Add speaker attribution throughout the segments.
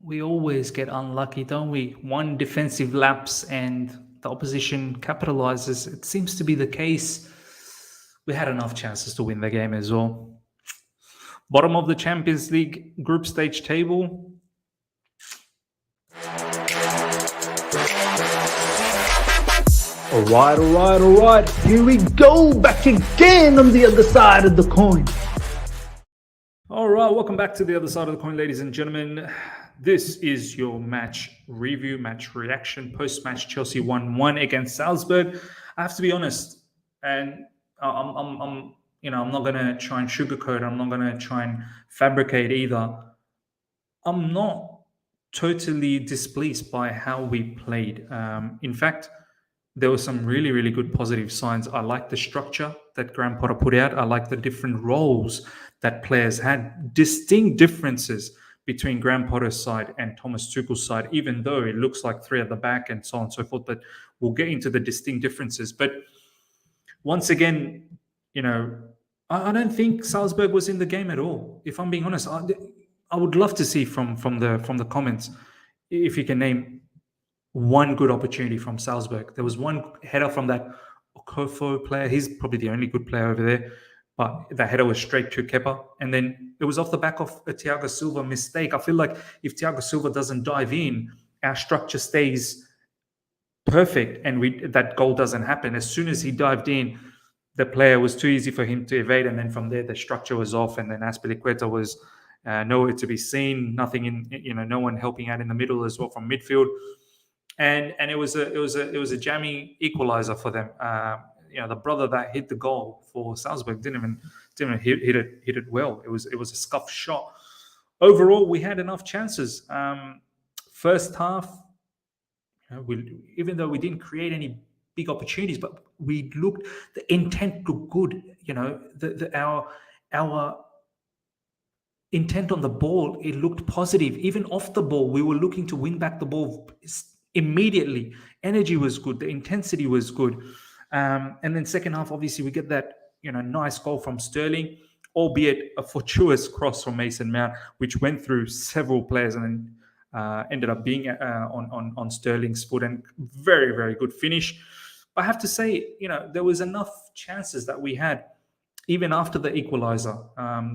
Speaker 1: We always get unlucky, don't we? One defensive lapse and the opposition capitalizes. It seems to be the case. We had enough chances to win the game as well. Bottom of the Champions League group stage table.
Speaker 2: All right. Here we go, back again on the other side of the coin.
Speaker 1: All right, welcome back to the other side of the coin, ladies and gentlemen. This is your match review, match reaction, post-match Chelsea 1-1 against Salzburg. I have to be honest, and I'm not gonna try and sugarcoat. I'm not gonna try and fabricate either. I'm not totally displeased by how we played. In fact, there were some really, really good positive signs. I like the structure that Graham Potter put out. I like the different roles that players had, distinct differences between Graham Potter's side and Thomas Tuchel's side, even though it looks like three at the back and so on and so forth. But we'll get into the distinct differences. But once again, I don't think Salzburg was in the game at all. If I'm being honest, I would love to see from the comments if you can name one good opportunity from Salzburg. There was one header from that Kofo player. He's probably the only good player over there. But the header was straight to Kepa. And then it was off the back of a Thiago Silva mistake. I feel like if Thiago Silva doesn't dive in, our structure stays perfect and that goal doesn't happen. As soon as he dived in, the player was too easy for him to evade. And then from there, the structure was off. And then Azpilicueta was nowhere to be seen. Nothing in, no one helping out in the middle as well from midfield. And it was a jammy equalizer for them. The brother that hit the goal for Salzburg didn't even hit it well. It was a scuffed shot. Overall, we had enough chances. First half, even though we didn't create any big opportunities, but the intent looked good. Our intent on the ball, it looked positive. Even off the ball, we were looking to win back the ball immediately. Energy was good. The intensity was good. And then second half, obviously, we get that nice goal from Sterling, albeit a fortuitous cross from Mason Mount, which went through several players and then ended up being on Sterling's foot. And very, very good finish. But I have to say, there was enough chances that we had. Even after the equalizer,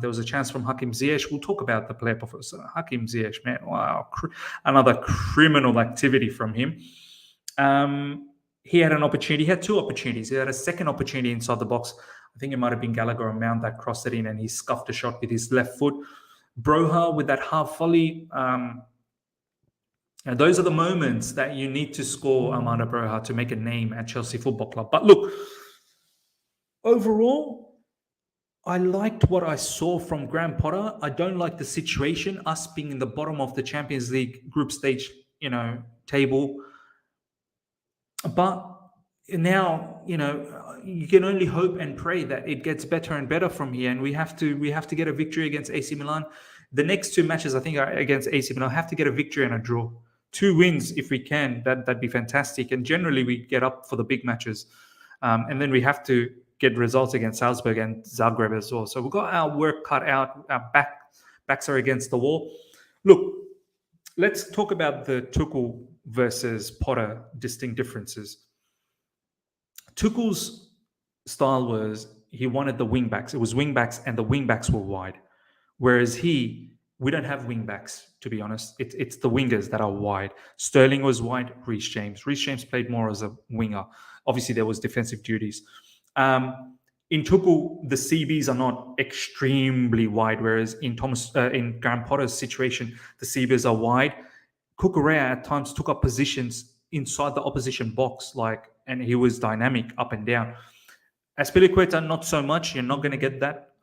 Speaker 1: there was a chance from Hakim Ziyech. We'll talk about the player performance. Hakim Ziyech, man, wow, another criminal activity from him. He had an opportunity. He had two opportunities. He had a second opportunity inside the box. I think it might have been Gallagher or Mount that crossed it in, and he scuffed a shot with his left foot. Broja with that half volley. And those are the moments that you need to score Amanda Broja to make a name at Chelsea Football Club. But look, overall, I liked what I saw from Graham Potter. I don't like the situation, us being in the bottom of the Champions League group stage, table. But now, you can only hope and pray that it gets better and better from here. And we have to get a victory against AC Milan. The next two matches, I think, are against AC Milan. Have to get a victory and a draw. 2 wins if we can. That'd be fantastic. And generally, we get up for the big matches. And then we have to get results against Salzburg and Zagreb as well. So we've got our work cut out. Our backs are against the wall. Look, let's talk about the Tuchel versus Potter distinct differences. Tuchel's style was he wanted the wing backs. It was wing backs and the wing backs were wide. Whereas we don't have wing backs, to be honest. It's the wingers that are wide. Sterling was wide, Reece James. Reece James played more as a winger. Obviously, there was defensive duties. In Tuchel, the CBs are not extremely wide, whereas in Graham Potter's situation, the CBs are wide. Cucurella at times took up positions inside the opposition box, and he was dynamic up and down. Azpilicueta, not so much. You're not going to get that.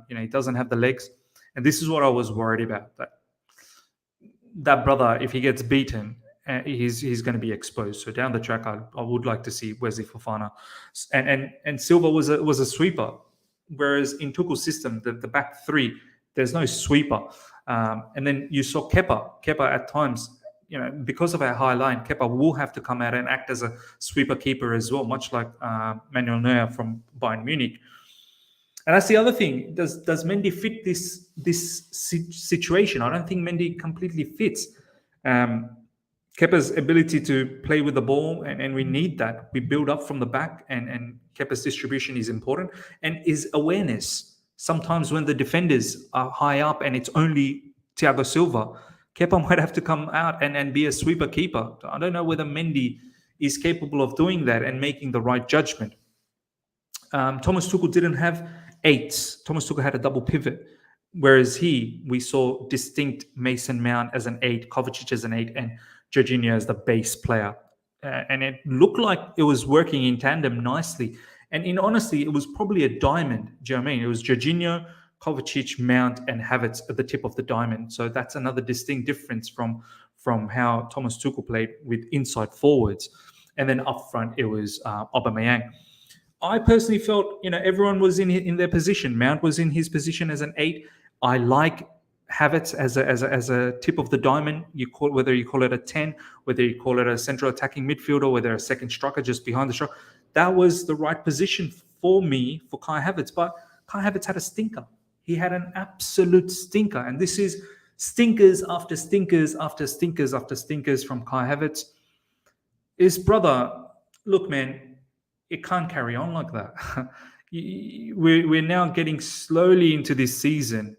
Speaker 1: He doesn't have the legs, and this is what I was worried about. That brother, if he gets beaten, he's going to be exposed. So down the track, I would like to see Wesley Fofana, and Silva was a sweeper, whereas in Tuchel's system, the back three, there's no sweeper. And then you saw Kepa. Kepa at times, because of our high line, Kepa will have to come out and act as a sweeper keeper as well, much like Manuel Neuer from Bayern Munich. And that's the other thing. Does Mendy fit this situation? I don't think Mendy completely fits. Kepa's ability to play with the ball, and we need that. We build up from the back, and Kepa's distribution is important, and his awareness. Sometimes when the defenders are high up and it's only Thiago Silva, Kepa might have to come out and be a sweeper keeper. I don't know whether Mendy is capable of doing that and making the right judgment. Thomas Tuchel didn't have 8s. Thomas Tuchel had a double pivot, whereas we saw distinct Mason Mount as an 8, Kovacic as an 8, and Jorginho as the base player. And it looked like it was working in tandem nicely. And in honesty, it was probably a diamond. Do you know what I mean? It was Jorginho, Kovacic, Mount, and Havertz at the tip of the diamond. So that's another distinct difference from how Thomas Tuchel played with inside forwards. And then up front, it was Aubameyang. I personally felt, everyone was in their position. Mount was in his position as an 8. I like Havertz as a tip of the diamond. Whether you call it a 10, whether you call it a central attacking midfielder, whether a second striker just behind the striker. That was the right position for me for Kai Havertz. But Kai Havertz had a stinker. He had an absolute stinker. And this is stinkers after stinkers after stinkers after stinkers from Kai Havertz. His brother, look, man, it can't carry on like that. We're now getting slowly into this season.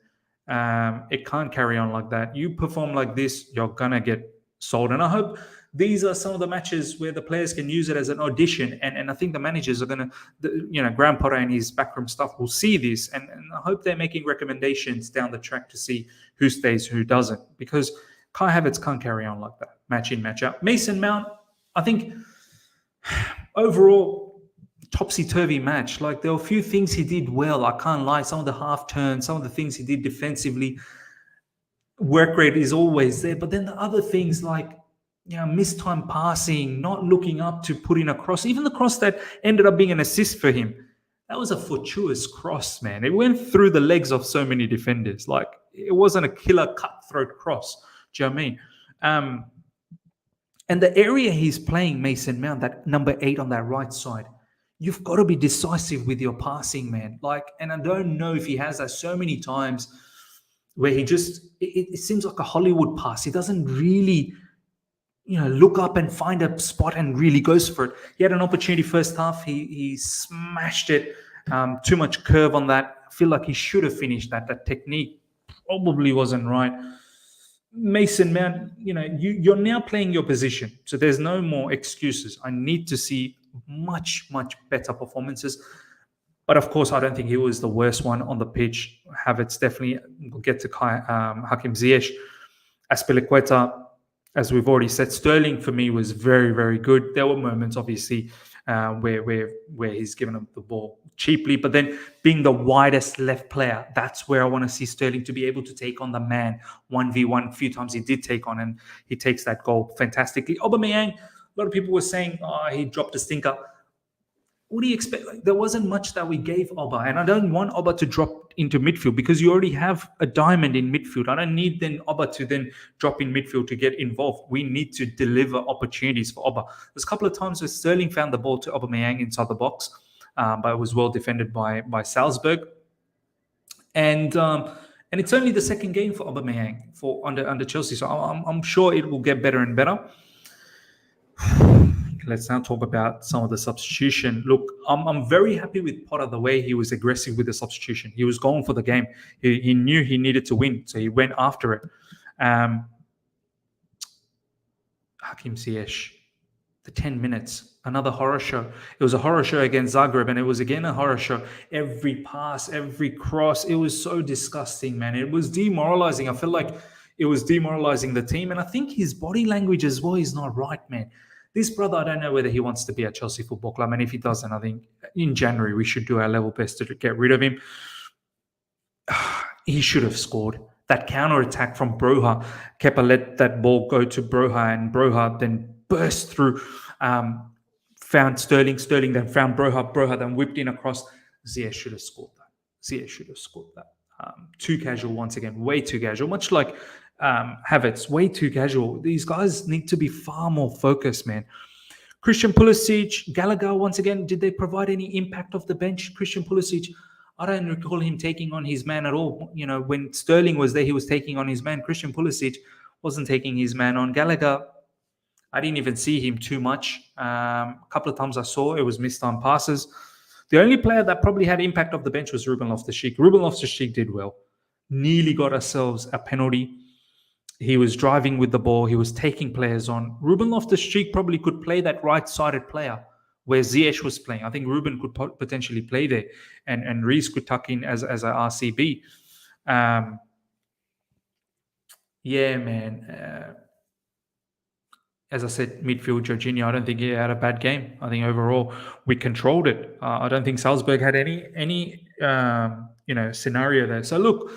Speaker 1: It can't carry on like that. You perform like this, you're going to get sold. And I hope these are some of the matches where the players can use it as an audition. And I think the managers are going to, Graham Potter and his backroom staff will see this. And I hope they're making recommendations down the track to see who stays, who doesn't. Because Kai Havertz can't carry on like that, match in, match out. Mason Mount, I think overall, topsy-turvy match. Like, there were a few things he did well. I can't lie. Some of the half turns, some of the things he did defensively, work rate is always there. But then the other things like, missed time passing, not looking up to put in a cross. Even the cross that ended up being an assist for him, that was a fortuitous cross, man. It went through the legs of so many defenders. Like, it wasn't a killer cutthroat cross. Do you know what I mean? And the area he's playing, Mason Mount, that number 8 on that right side, you've got to be decisive with your passing, man. Like, and I don't know if he has that so many times where he just, it seems like a Hollywood pass. He doesn't really, look up and find a spot and really goes for it. He had an opportunity first half. He smashed it. Too much curve on that. I feel like he should have finished that. That technique probably wasn't right. Mason Mount, you're now playing your position. So there's no more excuses. I need to see much, much better performances. But of course, I don't think he was the worst one on the pitch. Havertz definitely, will get to Hakim Ziyech. Azpilicueta, as we've already said, Sterling for me was very, very good. There were moments, obviously, where he's given up the ball cheaply, but then being the widest left player, that's where I want to see Sterling to be able to take on the man 1v1. A few times he did take on, and he takes that goal fantastically. Aubameyang, a lot of people were saying, he dropped a stinker. What do you expect? Like, there wasn't much that we gave Auba, and I don't want Auba to drop into midfield because you already have a diamond in midfield. I don't need then Auba to then drop in midfield to get involved. We need to deliver opportunities for Auba. There's a couple of times where Sterling found the ball to Aubameyang inside the box, but it was well defended by Salzburg. And it's only the second game for Aubameyang under Chelsea, so I'm sure it will get better and better. Let's now talk about some of the substitution. Look, I'm very happy with Potter, the way he was aggressive with the substitution. He was going for the game. He knew he needed to win, so he went after it. Hakim Ziyech, the 10 minutes, another horror show. It was a horror show against Zagreb, and it was again a horror show. Every pass, every cross, it was so disgusting, man. It was demoralizing. I feel like it was demoralizing the team, and I think his body language as well is not right, man. This brother, I don't know whether he wants to be at Chelsea Football Club. And if he doesn't, I think in January we should do our level best to get rid of him. He should have scored. That counter-attack from Broja. Kepa let that ball go to Broja, and Broja then burst through, found Sterling. Sterling then found Broja. Broja then whipped in across. Ziyech should have scored that. Too casual once again. Way too casual. Much like Havertz, way too casual. These guys need to be far more focused, man. Christian Pulisic, Gallagher, once again, did they provide any impact off the bench? Christian Pulisic, I don't recall him taking on his man at all. You know, when Sterling was there, he was taking on his man. Christian Pulisic wasn't taking his man on. Gallagher, I didn't even see him too much. A couple of times I saw it was missed on passes. The only player that probably had impact off the bench was Ruben Loftus-Cheek. Ruben Loftus-Cheek did well. Nearly got ourselves a penalty. He was driving with the ball. He was taking players on. Ruben Loftus-Cheek probably could play that right-sided player where Ziyech was playing. I think Ruben could potentially play there, and Reece could tuck in as a RCB. Yeah, man. As I said, midfield Jorginho, I don't think he had a bad game. I think overall we controlled it. I don't think Salzburg had any scenario there. So look,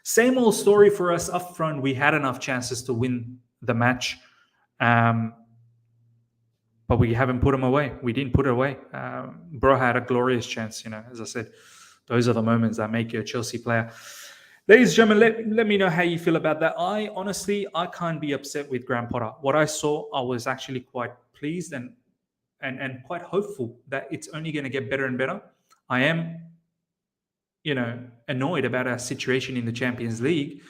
Speaker 1: same old story for us up front. We had enough chances to win the match, but we haven't put them away. We didn't put it away. Broja had a glorious chance. As I said, those are the moments that make you a Chelsea player. Ladies and gentlemen, let me know how you feel about that. I can't be upset with Graham Potter. What I saw, I was actually quite pleased and quite hopeful that it's only going to get better and better. I am, annoyed about our situation in the Champions League,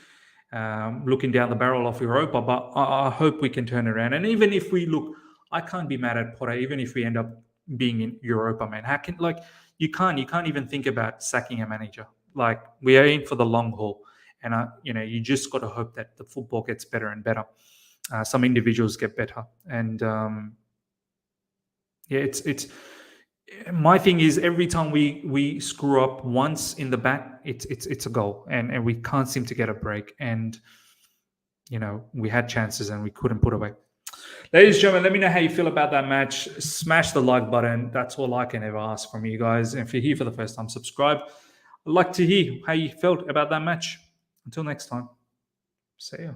Speaker 1: looking down the barrel of Europa, but I hope we can turn it around. And even if we look, I can't be mad at Potter, even if we end up being in Europa, man. You can't even think about sacking a manager. Like, we are in for the long haul, and you just got to hope that the football gets better and better. Some individuals get better, and it's my thing is every time we screw up once in the back, it's a goal, and we can't seem to get a break. And we had chances and we couldn't put away. Ladies and gentlemen, let me know how you feel about that match. Smash the like button. That's all I can ever ask from you guys. And if you're here for the first time, subscribe. I'd like to hear how you felt about that match. Until next time, see ya.